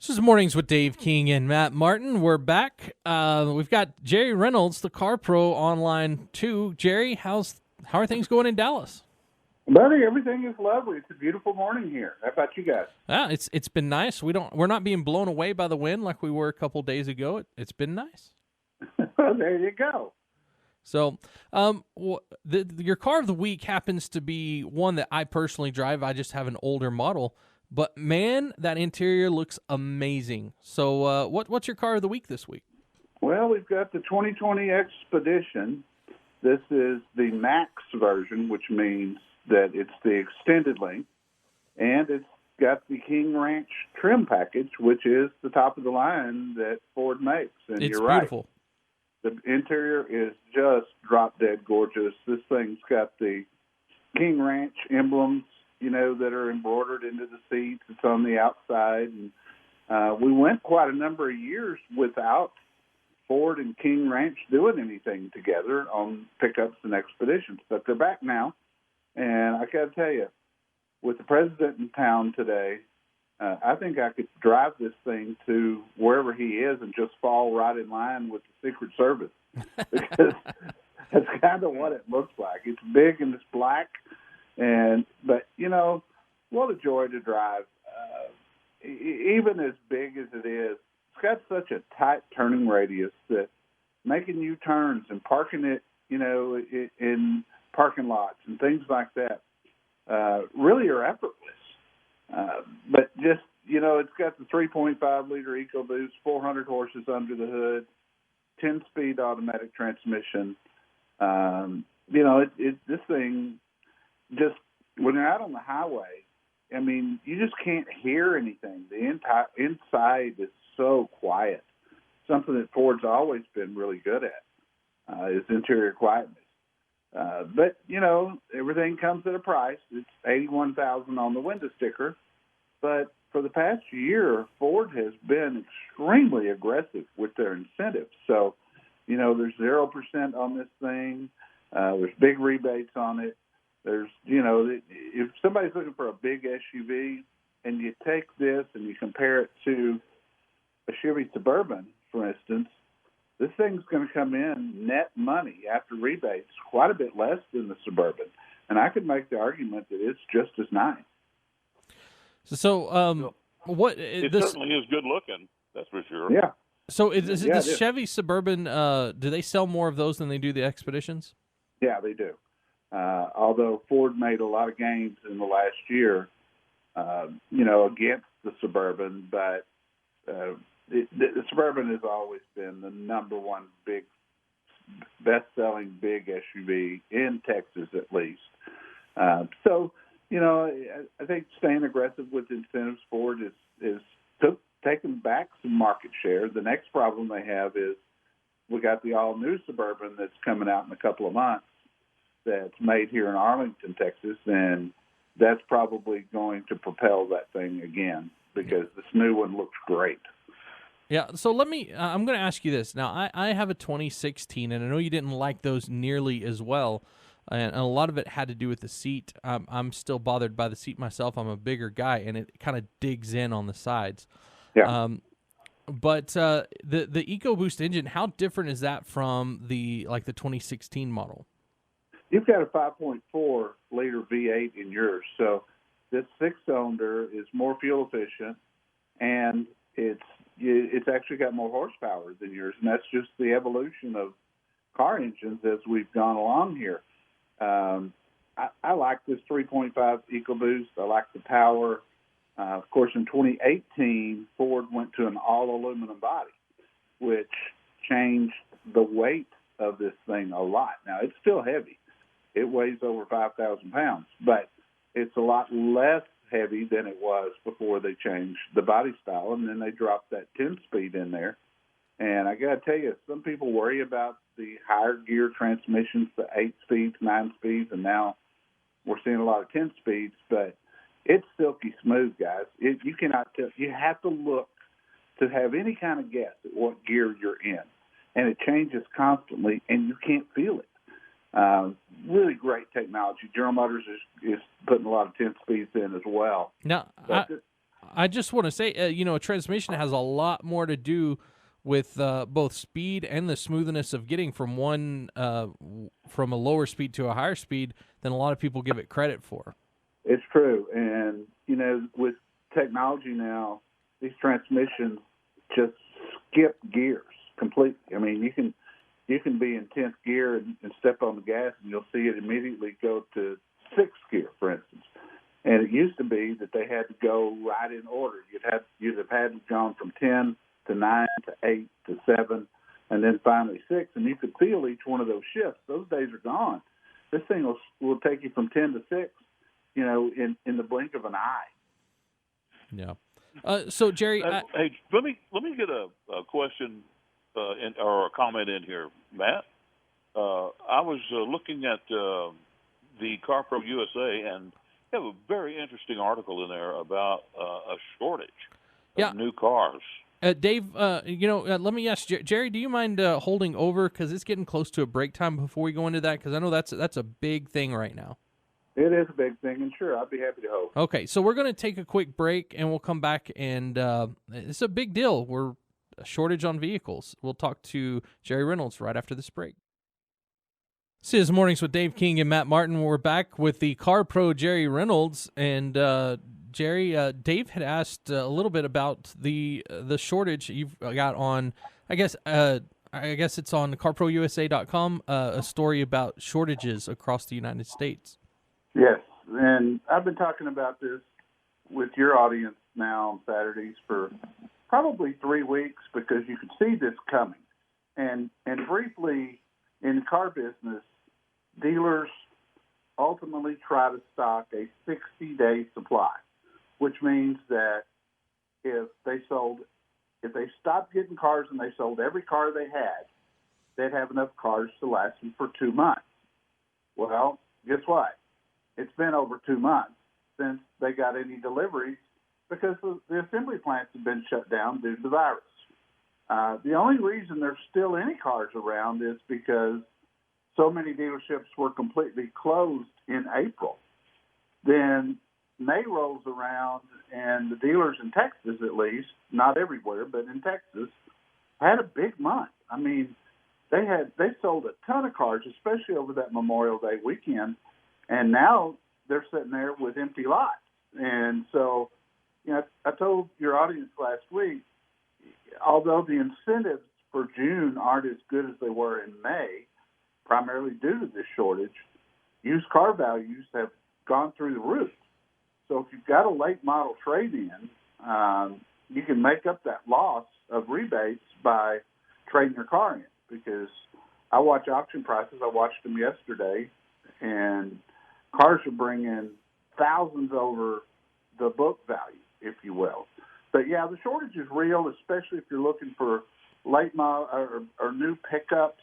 This is Mornings with Dave King and Matt Martin. We're back. We've got Jerry Reynolds, the Car Pro, online too. Jerry, how are things going in Dallas? Buddy, everything is lovely. It's a beautiful morning here. How about you guys? It's been nice. We're not being blown away by the wind like we were a couple days ago. It's been nice. Well, there you go. So, your car of the week happens to be one that I personally drive. I just have an older model. But, man, that interior looks amazing. So what's your car of the week this week? Well, we've got the 2020 Expedition. This is the Max version, which means that it's the extended length. And it's got the King Ranch trim package, which is the top of the line that Ford makes. And It's you're beautiful. Right. The interior is just drop-dead gorgeous. This thing's got the King Ranch emblems, that are embroidered into the seats. It's on the outside. And we went quite a number of years without Ford and King Ranch doing anything together on pickups and Expeditions. But they're back now. And I got to tell you, with the president in town today, I think I could drive this thing to wherever he is and just fall right in line with the Secret Service. Because that's kind of what it looks like. It's big and it's black. But what a joy to drive. Even as big as it is, it's got such a tight turning radius that making U-turns and parking it, in parking lots and things like that really are effortless. But just, it's got the 3.5-liter Ecoboost, 400 horses under the hood, 10-speed automatic transmission. This thing, just when you're out on the highway, you just can't hear anything. The inside is so quiet. Something that Ford's always been really good at is interior quietness. But everything comes at a price. It's $81,000 on the window sticker. But for the past year, Ford has been extremely aggressive with their incentives. So, there's 0% on this thing. There's big rebates on it. There's, if somebody's looking for a big SUV and you take this and you compare it to a Chevy Suburban, for instance, this thing's going to come in net money after rebates quite a bit less than the Suburban. And I could make the argument that it's just as nice. So what? It certainly is good looking, that's for sure. Yeah. So is the Chevy Suburban, do they sell more of those than they do the Expeditions? Yeah, they do. Although Ford made a lot of gains in the last year, against the Suburban, but the Suburban has always been the number one best-selling big SUV in Texas, at least. So, I think staying aggressive with incentives, Ford is taking back some market share. The next problem they have is we got the all-new Suburban that's coming out in a couple of months that's made here in Arlington, Texas, and that's probably going to propel that thing again because this new one looks great. Yeah, so I'm going to ask you this. Now, I have a 2016, and I know you didn't like those nearly as well, and a lot of it had to do with the seat. I'm still bothered by the seat myself. I'm a bigger guy, and it kind of digs in on the sides. Yeah. But the EcoBoost engine, how different is that from the 2016 model? You've got a 5.4-liter V8 in yours, so this six-cylinder is more fuel efficient, and it's actually got more horsepower than yours, and that's just the evolution of car engines as we've gone along here. I like this 3.5 EcoBoost. I like the power. Of course, in 2018, Ford went to an all-aluminum body, which changed the weight of this thing a lot. Now, it's still heavy. It weighs over 5,000 pounds, but it's a lot less heavy than it was before they changed the body style, and then they dropped that 10-speed in there. And I got to tell you, some people worry about the higher gear transmissions, the 8 speeds, 9 speeds, and now we're seeing a lot of 10 speeds, but it's silky smooth, guys. You cannot tell. You have to look to have any kind of guess at what gear you're in, and it changes constantly, and you can't feel it. Really great technology. General Motors is putting a lot of 10 speeds in as well. Now, I just want to say, a transmission has a lot more to do with both speed and the smoothness of getting from from a lower speed to a higher speed than a lot of people give it credit for. It's true. And, with technology now, these transmissions just skip gears completely. I mean, you can be in 10th gear and step on the gas, and you'll see it immediately go to 6th gear, for instance. And it used to be that they had to go right in order. You'd have had to gone from 10 to 9 to 8 to 7, and then finally 6, and you could feel each one of those shifts. Those days are gone. This thing will take you from 10 to 6, in the blink of an eye. Yeah. So Jerry, hey, let me get a question or a comment in here, Matt. I was looking at the Car Pro USA, and they have a very interesting article in there about a shortage of new cars. Dave, let me ask Jerry, do you mind holding over, because it's getting close to a break time before we go into that? Because I know that's a big thing right now. It is a big thing, and sure, I'd be happy to hold. Okay, so we're going to take a quick break, and we'll come back, and it's a big deal. We're a shortage on vehicles. We'll talk to Jerry Reynolds right after this break. This is Mornings with Dave King and Matt Martin. We're back with the Car Pro Jerry Reynolds, and Jerry, Dave had asked a little bit about the shortage you've got on. I guess it's on CarProUSA.com. A story about shortages across the United States. Yes, and I've been talking about this with your audience now on Saturdays for probably 3 weeks, because you could see this coming. And briefly, in the car business, dealers ultimately try to stock a 60-day supply, which means that if they stopped getting cars and they sold every car they had, they'd have enough cars to last them for 2 months. Well, guess what? It's been over 2 months since they got any deliveries, because the assembly plants have been shut down due to the virus. The only reason there's still any cars around is because so many dealerships were completely closed in April. Then May rolls around, and the dealers in Texas, at least, not everywhere, but in Texas, had a big month. I mean, they sold a ton of cars, especially over that Memorial Day weekend, and now they're sitting there with empty lots. And so, I told your audience last week, although the incentives for June aren't as good as they were in May, primarily due to this shortage, used car values have gone through the roof. So if you've got a late model trade-in, you can make up that loss of rebates by trading your car in. Because I watch auction prices. I watched them yesterday, and cars are bringing thousands over the book value, if you will. But yeah, the shortage is real, especially if you're looking for late model or new pickups.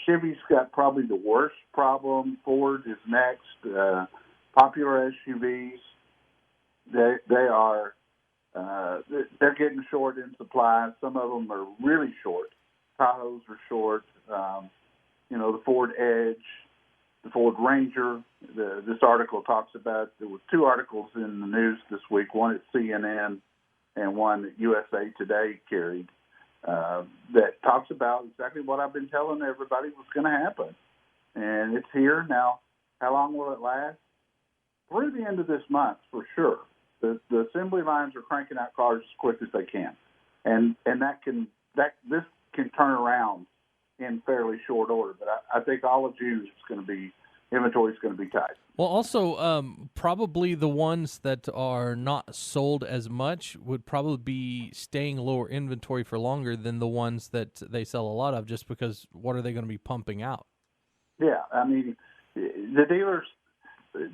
Chevy's got probably the worst problem. Ford is next. Popular SUVs, they're getting short in supply. Some of them are really short. Tahoes are short. The Ford Edge, the Ford Ranger. This article talks about, there were 2 articles in the news this week, one at CNN and one that USA Today carried, that talks about exactly what I've been telling everybody was going to happen. And it's here. Now, how long will it last? Through the end of this month, for sure. The assembly lines are cranking out cars as quick as they can. And this can turn around in fairly short order. But I think all of June inventory is going to be tight. Well, also, probably the ones that are not sold as much would probably be staying lower inventory for longer than the ones that they sell a lot of, just because what are they going to be pumping out? Yeah, I mean, the dealers,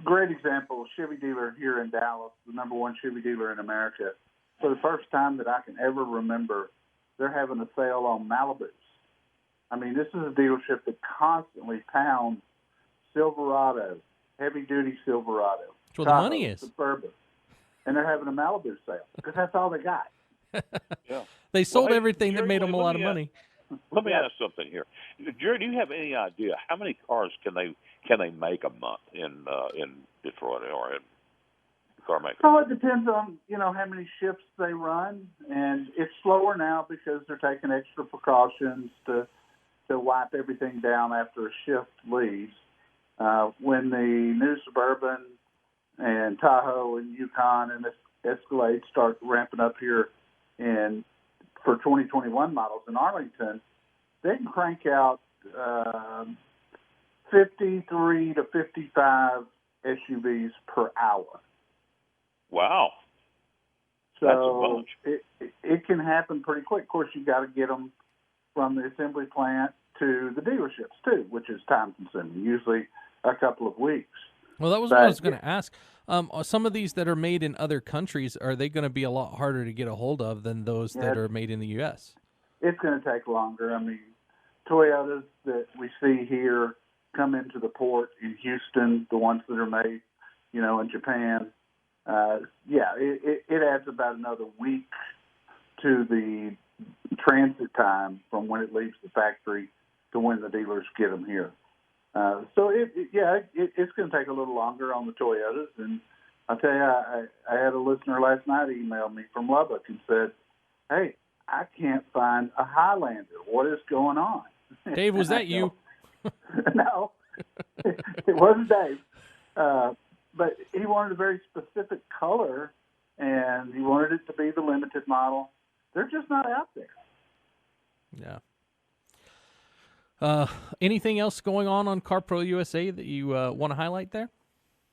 great example, Chevy dealer here in Dallas, the number 1 Chevy dealer in America. For the first time that I can ever remember, they're having a sale on Malibus. I mean, this is a dealership that constantly pounds Silverado, heavy-duty Silverado. That's where the money is. Suburban. And they're having a Malibu sale, because that's all they got. Yeah. They sold everything Jerry, that made them a lot of money. Let me ask something here, Jerry. Do you have any idea how many cars can they make a month in Detroit or in car maker? So it depends on, how many shifts they run, and it's slower now because they're taking extra precautions to wipe everything down after a shift leaves. When the new Suburban and Tahoe and Yukon and Escalade start ramping up here for 2021 models in Arlington, they can crank out 53 to 55 SUVs per hour. Wow. So that's a bunch. It can happen pretty quick. Of course, you got to get them from the assembly plant to the dealerships too, which is time consuming, usually a couple of weeks. Well, that was what I was going to ask. Some of these that are made in other countries, are they going to be a lot harder to get a hold of than those that are made in the U.S.? It's going to take longer. I mean, Toyotas that we see here come into the port in Houston, the ones that are made, in Japan. It adds about another week to the transit time from when it leaves the factory to when the dealers get them here. So it's going to take a little longer on the Toyotas. And I'll tell you, I had a listener last night email me from Lubbock and said, "Hey, I can't find a Highlander. What is going on?" Dave, was that you? No, it wasn't Dave. But he wanted a very specific color, and he wanted it to be the limited model. They're just not out there. Yeah. Anything else going on Car Pro USA that you want to highlight there?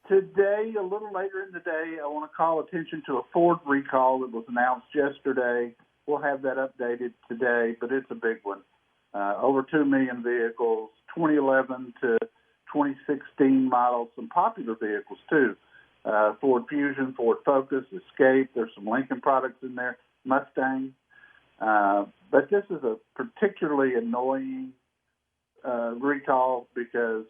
Today, a little later in the day, I want to call attention to a Ford recall that was announced yesterday. We'll have that updated today, but it's a big one. Over 2 million vehicles, 2011 to 2016 models, some popular vehicles too. Ford Fusion, Ford Focus, Escape. There's some Lincoln products in there, Mustang. But this is a particularly annoying recall because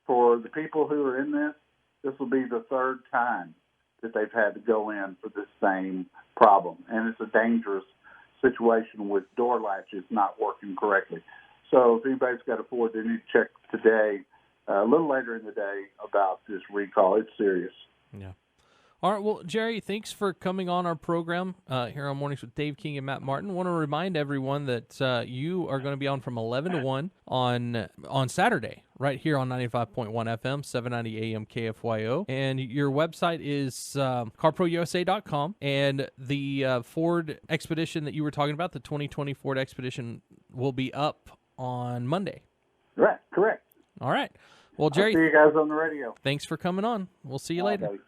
for the people who are in this will be the third time that they've had to go in for this same problem. And it's a dangerous situation with door latches not working correctly. So if anybody's got a Ford, they need to check today, a little later in the day, about this recall. It's serious. Yeah. All right, well, Jerry, thanks for coming on our program here on Mornings with Dave King and Matt Martin. I want to remind everyone that you are going to be on from 11 to 1 on Saturday, right here on 95.1 FM, 790 AM KFYO. And your website is carprousa.com. And the Ford Expedition that you were talking about, the 2020 Ford Expedition, will be up on Monday. Right, correct. All right. Well, Jerry, I'll see you guys on the radio. Thanks for coming on. We'll see you later. Buddy.